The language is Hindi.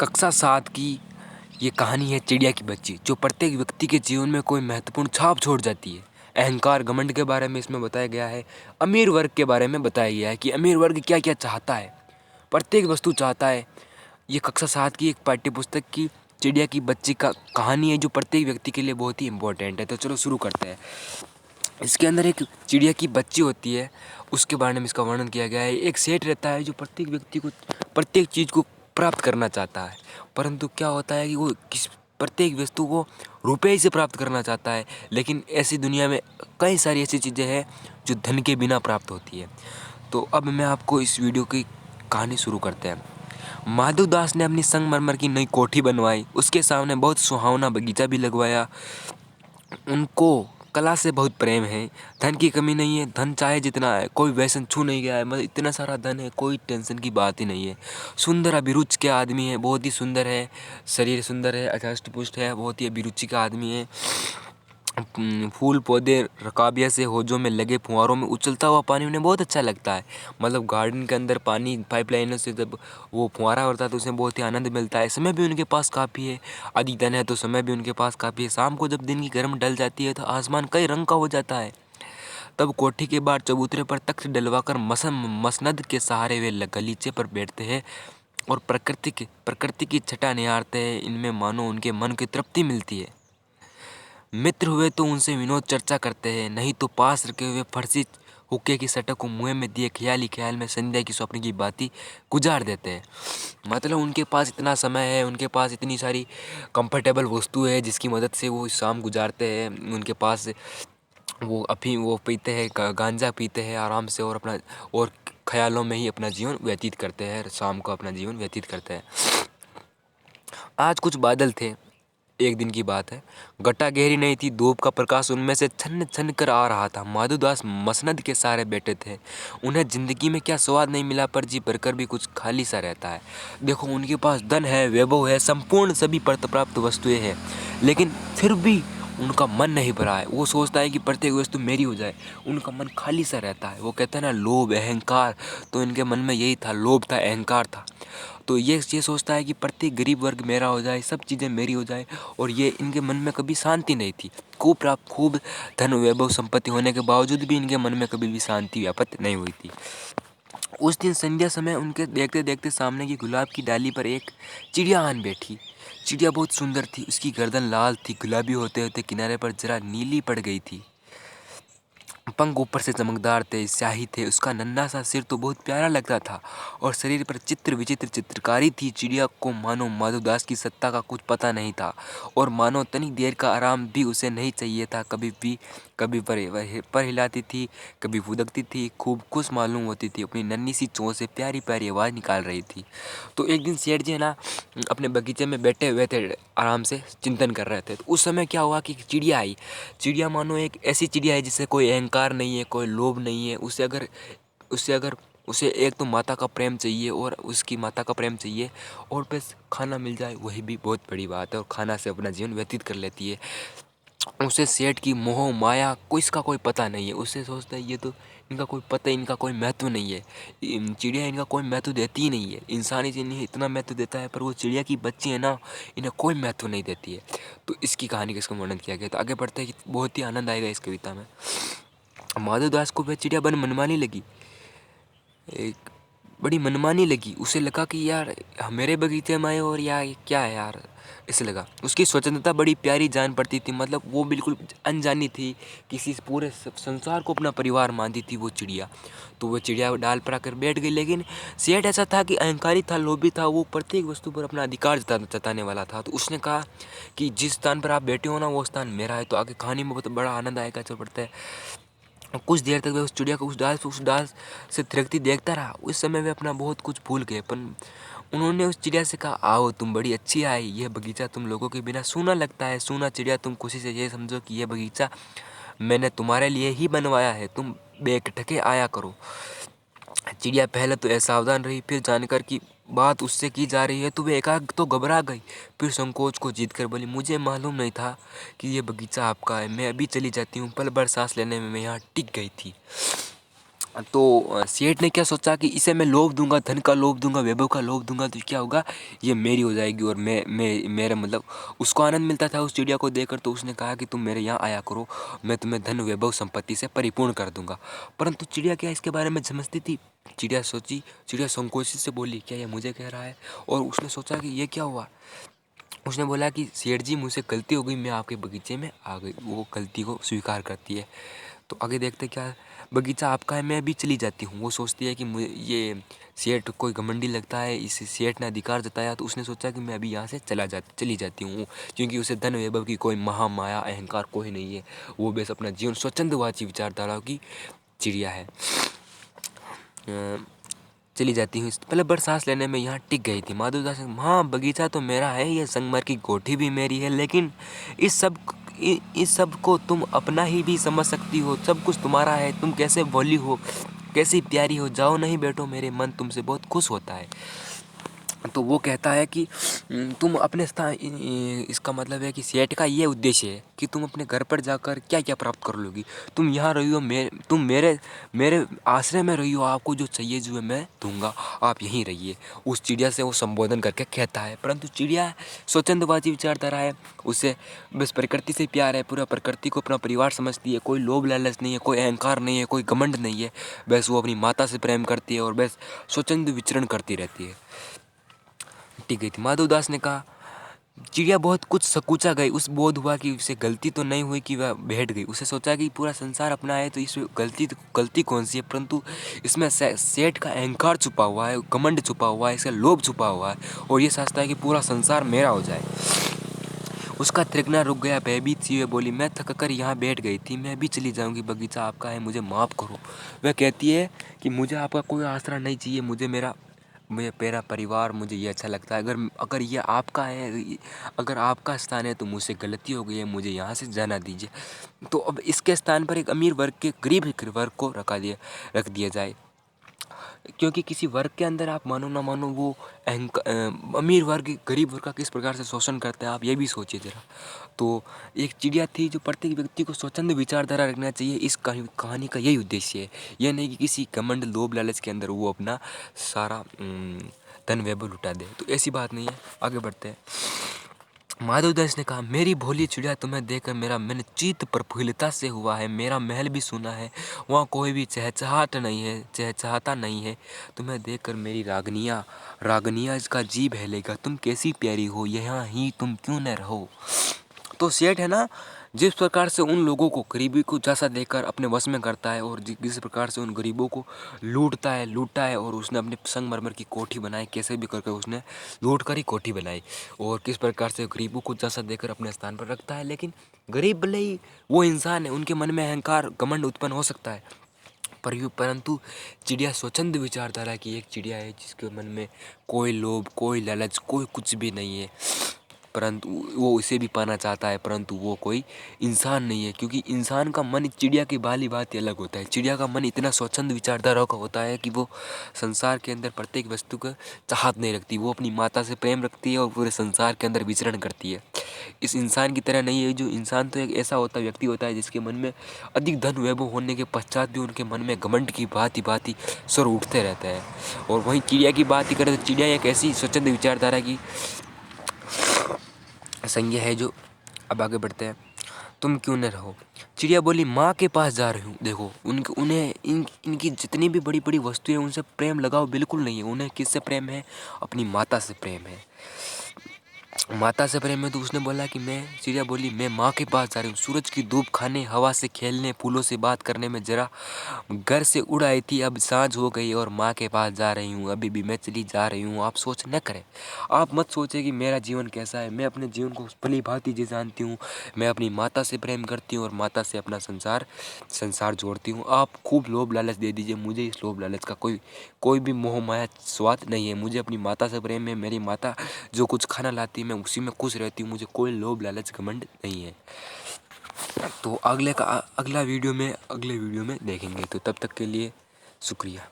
कक्षा 7 की ये कहानी है चिड़िया की बच्ची, जो प्रत्येक व्यक्ति के जीवन में कोई महत्वपूर्ण छाप छोड़ जाती है। अहंकार, घमंड के बारे में इसमें बताया गया है। अमीर वर्ग के बारे में बताया गया है कि अमीर वर्ग क्या क्या चाहता है, प्रत्येक वस्तु चाहता है। ये कक्षा 7 की एक पाठ्य पुस्तक की चिड़िया की बच्ची का कहानी है, जो प्रत्येक व्यक्ति के लिए बहुत ही इम्पोर्टेंट है। तो चलो शुरू करते हैं। इसके अंदर एक चिड़िया की बच्ची होती है, उसके बारे में इसका वर्णन किया गया है। एक सेठ रहता है जो प्रत्येक व्यक्ति को प्रत्येक चीज़ को प्राप्त करना चाहता है, परंतु क्या होता है कि वो प्रत्येक वस्तु को रुपए से प्राप्त करना चाहता है। लेकिन ऐसी दुनिया में कई सारी ऐसी चीज़ें हैं जो धन के बिना प्राप्त होती है। तो अब मैं आपको इस वीडियो की कहानी शुरू करते हैं। माधव दास ने अपनी संगमरमर की नई कोठी बनवाई, उसके सामने बहुत सुहावना बगीचा भी लगवाया। उनको कला से बहुत प्रेम है, धन की कमी नहीं है। धन चाहे जितना है, कोई व्यसन छू नहीं गया है। मतलब इतना सारा धन है, कोई टेंशन की बात ही नहीं है। सुंदर अभिरुचि के आदमी है, बहुत ही सुंदर है, शरीर सुंदर है, अष्ट पुष्ट है, बहुत ही अभिरुचि का आदमी है। फूल पौधे रकाबिया से होजों में लगे फुहारों में उछलता हुआ पानी उन्हें बहुत अच्छा लगता है। मतलब गार्डन के अंदर पानी पाइपलाइनों से जब वो फुहारा होता है तो उसमें बहुत ही आनंद मिलता है। समय भी उनके पास काफ़ी है, अधिक धन है तो समय भी उनके पास काफ़ी है। शाम को जब दिन की गर्म ढल जाती है तो आसमान कई रंग का हो जाता है। तब कोठी के बाहर चबूतरे पर तख्त डलवाकर मसनद के सहारे वे गलीचे पर बैठते हैं और प्रकृति की छटा निहारते हैं। इनमें मानो उनके मन की तृप्ति मिलती है। मित्र हुए तो उनसे विनोद चर्चा करते हैं, नहीं तो पास रखे हुए फर्सी हुक्के की सटक को मुँह में दिए ख्याली ख्याल में संध्या की स्वप्न की बातें गुजार देते हैं। मतलब उनके पास इतना समय है, उनके पास इतनी सारी कंफर्टेबल वस्तु है जिसकी मदद से वो शाम गुजारते हैं। उनके पास वो अफीम वो पीते हैं, गांजा पीते हैं आराम से, और अपना और ख्यालों में ही अपना जीवन व्यतीत करते हैं, शाम को अपना जीवन व्यतीत करते हैं। आज कुछ बादल थे, एक दिन की बात है। घटा गहरी नहीं थी, धूप का प्रकाश उनमें से छन छन कर आ रहा था। माधुदास मसनद के सहारे बैठे थे। उन्हें जिंदगी में क्या स्वाद नहीं मिला, पर जी भरकर भी कुछ खाली सा रहता है। देखो, उनके पास धन है, वैभव है, संपूर्ण सभी प्राप्त वस्तुएं हैं, लेकिन फिर भी उनका मन नहीं भरा है। वो सोचता है कि प्रत्येक वस्तु मेरी हो जाए। उनका मन खाली सा रहता है। वो कहते हैं ना, लोभ अहंकार, तो इनके मन में यही था, लोभ था, अहंकार था। तो ये सोचता है कि प्रत्येक गरीब वर्ग मेरा हो जाए, सब चीज़ें मेरी हो जाए। और ये इनके मन में कभी शांति नहीं थी। खूब धन वैभव संपत्ति होने के बावजूद भी इनके मन में कभी भी शांति व्याप्त नहीं हुई थी। उस दिन संध्या समय उनके देखते देखते सामने की गुलाब की डाली पर एक चिड़िया आन बैठी। चिड़िया बहुत सुंदर थी, उसकी गर्दन लाल थी, गुलाबी होते होते किनारे पर जरा नीली पड़ गई थी। पंख ऊपर से चमकदार थे, स्याही थे। उसका नन्हा सा सिर तो बहुत प्यारा लगता था, और शरीर पर चित्र विचित्र चित्रकारी थी। चिड़िया को मानो माधवदास की सत्ता का कुछ पता नहीं था, और मानो तनिक देर का आराम भी उसे नहीं चाहिए था। कभी पर हिलाती थी, कभी फुदकती थी, खूब खुश मालूम होती थी। अपनी नन्ही सी चोंच से प्यारी प्यारी आवाज़ निकाल रही थी। तो एक दिन सेठ जी है ना, अपने बगीचे में बैठे हुए थे, आराम से चिंतन कर रहे थे। तो उस समय क्या हुआ कि चिड़िया आई। चिड़िया मानो एक ऐसी चिड़िया है जिसे कोई अहंकार नहीं है, कोई लोभ नहीं है। उसे अगर उसे एक तो माता का प्रेम चाहिए, और उसकी माता का प्रेम चाहिए, और बस खाना मिल जाए, वही भी बहुत बड़ी बात है। और खाना से अपना जीवन व्यतीत कर लेती है। उसे सेठ की मोह माया को इसका कोई पता नहीं है। उससे सोचता है ये तो इनका कोई पता, इनका कोई महत्व नहीं है। चिड़िया इनका कोई महत्व देती ही नहीं है। इंसान इन्हें इतना महत्व देता है, पर वो चिड़िया की बच्ची है ना, इन्हें कोई महत्व नहीं देती है। तो इसकी कहानी का इसका वर्णन किया गया। तो आगे बढ़ते हैं कि बहुत ही आनंद आएगा इस कविता में। माधवदास को वह चिड़िया बन मनमानी लगी, एक बड़ी मनमानी लगी। उसे लगा कि यार मेरे बगीचे में आए, और यार ये क्या है यार, इसे लगा। उसकी स्वतंत्रता बड़ी प्यारी जान पड़ती थी। मतलब वो बिल्कुल अनजानी थी, किसी पूरे संसार को अपना परिवार मानती थी वो चिड़िया। तो वो चिड़िया डाल पर आकर बैठ गई। लेकिन सेठ ऐसा था कि अहंकारी था, लोभी था। वो प्रत्येक वस्तु पर अपना अधिकार जताने वाला था। तो उसने कहा कि जिस स्थान पर आप बैठे हो ना, वो स्थान मेरा है। तो आगे कहानी में बहुत बड़ा आनंद आएगा। चल पड़ता है। कुछ देर तक वह उस चिड़िया को उस डाल से थिरकती देखता रहा। उस समय वे अपना बहुत कुछ भूल गए, पर उन्होंने उस चिड़िया से कहा, आओ तुम बड़ी अच्छी आई। यह बगीचा तुम लोगों के बिना सूना लगता है। सूना चिड़िया, तुम खुशी से ये समझो कि यह बगीचा मैंने तुम्हारे लिए ही बनवाया है। तुम बेखटके आया करो। चिड़िया पहले तो असावधान रही, फिर जानकर कि बात उससे की जा रही है तो वे एकाएक तो घबरा गई। फिर संकोच को जीत कर बोली, मुझे मालूम नहीं था कि ये बगीचा आपका है। मैं अभी चली जाती हूँ। पल भर सांस लेने में मैं यहाँ टिक गई थी। तो सेठ ने क्या सोचा कि इसे मैं लोभ दूंगा, धन का लोभ दूंगा, वैभव का लोभ दूंगा तो क्या होगा, ये मेरी हो जाएगी और मैं मेरा मतलब उसको आनंद मिलता था उस चिड़िया को देखकर। तो उसने कहा कि तुम मेरे यहाँ आया करो, मैं तुम्हें धन वैभव संपत्ति से परिपूर्ण कर दूंगा। परंतु चिड़िया क्या इसके बारे में समझती थी? चिड़िया सोची, चिड़िया संकोच से बोली, क्या ये मुझे कह रहा है? और उसने सोचा कि ये क्या हुआ। उसने बोला कि सेठ जी मुझसे गलती हो गई, मैं आपके बगीचे में आ गई। वो गलती को स्वीकार करती है। तो आगे देखते क्या, बगीचा आपका है, मैं अभी चली जाती हूँ। वो सोचती है कि मुझे ये सेठ कोई घमंडी लगता है, इस सेठ ने अधिकार जताया, तो उसने सोचा कि मैं अभी यहाँ से चली जाती हूँ, क्योंकि उसे धन वैभव की कोई महामाया अहंकार कोई नहीं है। वो बस अपना जीवन स्वच्छंदवाची विचारधारा की चिड़िया है। चली जाती हूँ। पहले बड़ सांस लेने में यहाँ टिक गई थी। माधवदास, हाँ बगीचा तो मेरा है, ये संगमरमर की कोठी भी मेरी है, लेकिन इस सब को तुम अपना ही भी समझ सकती हो। सब कुछ तुम्हारा है, तुम कैसे भोली हो, कैसी प्यारी हो। जाओ नहीं बैठो, मेरे मन तुमसे बहुत खुश होता है। तो वो कहता है कि तुम अपने स्थान, इसका मतलब है कि सेठ का ये उद्देश्य है कि तुम अपने घर पर जाकर क्या क्या प्राप्त कर लोगी। तुम यहाँ रही हो, तुम मेरे मेरे आश्रय में रही हो, आपको जो चाहिए जो है मैं दूंगा, आप यहीं रहिए। उस चिड़िया से वो संबोधन करके कहता है। परंतु चिड़िया स्वच्छंदवादी विचारधारा है, उसे बस प्रकृति से प्यार है, पूरा प्रकृति को अपना परिवार समझती है। कोई लोभ लालच नहीं है, कोई अहंकार नहीं है, कोई घमंड नहीं है। बस वो अपनी माता से प्रेम करती है और बस स्वच्छंद विचरण करती रहती है। टिक गई थी। माधवदास ने कहा, चिड़िया बहुत कुछ सकुचा गई। उस बोध हुआ कि उसे गलती तो नहीं हुई कि वह बैठ गई। उसे सोचा कि पूरा संसार अपना है तो इसमें गलती कौन सी है, परंतु इसमें सेठ का अहंकार छुपा हुआ है, घमंड छुपा हुआ है, इसका लोभ छुपा हुआ है और ये सोचता है कि पूरा संसार मेरा हो जाए। उसका तिरकना रुक गया, भयभीत सी हुई बोली, मैं थक कर यहाँ बैठ गई थी, मैं भी चली जाऊँगी, बगीचा आपका है, मुझे माफ़ करो। वह कहती है कि मुझे आपका कोई आसरा नहीं चाहिए, मुझे मेरा परिवार, मुझे ये अच्छा लगता है। अगर अगर ये आपका है, अगर आपका स्थान है तो मुझसे गलती हो गई है, मुझे यहाँ से जाना दीजिए। तो अब इसके स्थान पर एक अमीर वर्ग के गरीब वर्ग को रख दिया जाए, क्योंकि किसी वर्ग के अंदर आप मानो ना मानो वो अमीर वर्ग गरीब वर्ग का किस प्रकार से शोषण करता है, आप ये भी सोचिए जरा। तो एक चिड़िया थी जो प्रत्येक व्यक्ति को स्वच्छंद विचारधारा रखना चाहिए। इस कहानी का यही उद्देश्य है। यह नहीं कि किसी घमंड लोभ लालच के अंदर वो अपना सारा धन वैभव लुटा दे, तो ऐसी बात नहीं है। आगे बढ़ते हैं। माधवदास ने कहा, मेरी भोली चिड़िया, तुम्हें देखकर मेरा मन चित्त प्रफुल्लता से हुआ है। मेरा महल भी सुना है, वहाँ कोई भी चहचहाता नहीं है। तुम्हें देखकर मेरी रागनिया इसका जी बहलेगा। तुम कैसी प्यारी हो, यहाँ ही तुम क्यों न रहो। तो सेठ है ना, जिस प्रकार से उन लोगों को गरीबी को झांसा देकर अपने वश में करता है और जिस प्रकार से उन गरीबों को लूटता है और उसने अपने संगमरमर की कोठी बनाई, कैसे भी करके उसने लूट कर ही कोठी बनाई और किस प्रकार से गरीबों को झांसा देकर अपने स्थान पर रखता है। लेकिन गरीब भले ही वो इंसान है, उनके मन में अहंकार घमंड उत्पन्न हो सकता है, परंतु चिड़िया स्वच्छंद विचारधारा की एक चिड़िया है जिसके मन में कोई लोभ, कोई लालच, कोई कुछ भी नहीं है। परंतु वो उसे भी पाना चाहता है, परंतु वो कोई इंसान नहीं है, क्योंकि इंसान का मन चिड़िया की बाली बात ही अलग होता है। चिड़िया का मन इतना स्वच्छंद विचारधारा का होता है कि वो संसार के अंदर प्रत्येक वस्तु का चाहत नहीं रखती। वो अपनी माता से प्रेम रखती है और पूरे संसार के अंदर विचरण करती है। इस इंसान की तरह नहीं है। जो इंसान तो एक ऐसा व्यक्ति होता है जिसके मन में अधिक धन वैभव होने के पश्चात भी उनके मन में घमंड की भांति स्वर उठते रहते हैं। और वहीं चिड़िया की बात ही करें तो चिड़िया एक ऐसी स्वच्छंद विचारधारा की संज्ञा है जो, अब आगे बढ़ते हैं। तुम क्यों न रहो। चिड़िया बोली, माँ के पास जा रही हूँ। देखो इनकी जितनी भी बड़ी बड़ी वस्तुएं, उनसे प्रेम लगाव बिल्कुल नहीं है। उन्हें किससे प्रेम है? अपनी माता से प्रेम है। माता से प्रेम है तो उसने बोला कि चिड़िया बोली, मैं माँ के पास जा रही हूँ। सूरज की धूप खाने, हवा से खेलने, फूलों से बात करने में जरा घर से उड़ आई थी, अब सांझ हो गई और माँ के पास जा रही हूँ। अभी भी मैं चली जा रही हूँ। आप सोच न करें, आप मत सोचें कि मेरा जीवन कैसा है। मैं अपने जीवन को भली भांति जी जानती हूँ। मैं अपनी माता से प्रेम करती हूँ और माता से अपना संसार जोड़ती हूँ। आप खूब लोभ लालच दे दीजिए, मुझे इस लोभ लालच का कोई भी मोह माया स्वाद नहीं है। मुझे अपनी माता से प्रेम है। मेरी माता जो कुछ खाना लाती है मैं उसी में खुश रहती हूँ। मुझे कोई लोभ लालच घमंड नहीं है। तो अगले वीडियो में देखेंगे। तो तब तक के लिए शुक्रिया।